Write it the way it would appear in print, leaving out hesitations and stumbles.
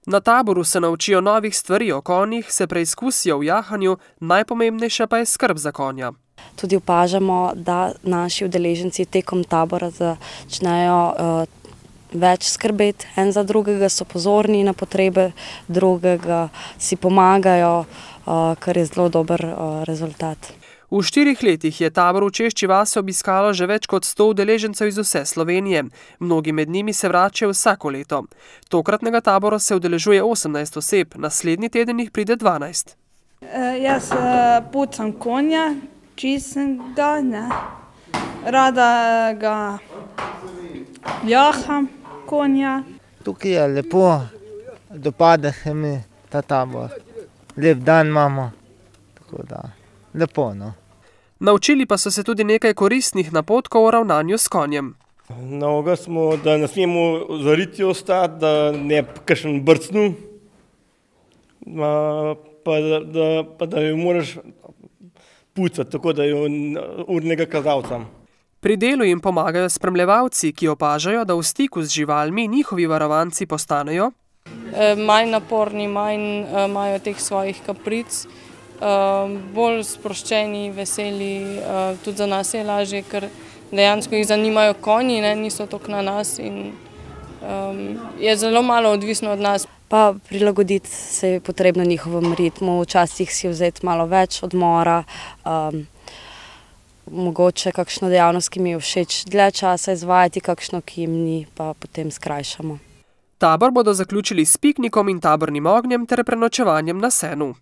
Na taboru se naučijo novih stvari o konjih, se preizkusijo v jahanju, najpomembnejša pa je skrb za konja. Tudi opažamo, da naši udeleženci tekom tabora začnejo več skrbeti en za drugega, so pozorni na potrebe drugega, si pomagajo, kar je zelo dober rezultat. V 4 letih je tabor v Češči vasi obiskalo že več kot 100 udeležencev iz vse Slovenije. Mnogi med njimi se vračajo vsako leto. Tokratnega tabora se udeležuje 18 oseb, naslednji teden jih pride 12. Jaz pucam konja, čistim ga, ne. Rada ga jaham, konja. Tukaj je lepo, dopade se mi ta tabor. Lep dan imamo, tako da lepo, no. Naučili pa so se tudi nekaj koristnih napotkov o ravnanju s konjem. Nauga smo, da ne smemo zariti ostati, da ne kakšen brcnu, pa da jo moraš pucati, tako da jo urnega kazalca. Pri delu jim pomagajo spremljevalci, ki opažajo, da v stiku z živalmi njihovi varovanci postanejo manj naporni, manj imajo teh svojih kapric, bolj sproščeni, veseli, tudi za nas je lažje, ker dejansko jih zanimajo konji, niso toliko na nas in je zelo malo odvisno od nas. Pa prilagoditi se je potrebno njihovem ritmu, včasih si vzeti malo več odmora, mogoče kakšno dejavnost, ki mi je všeč, dlje časa izvajati, kakšno, ki jim ni, pa potem skrajšamo. Tabor bodo zaključili s piknikom in tabornim ognjem ter prenočevanjem na senu.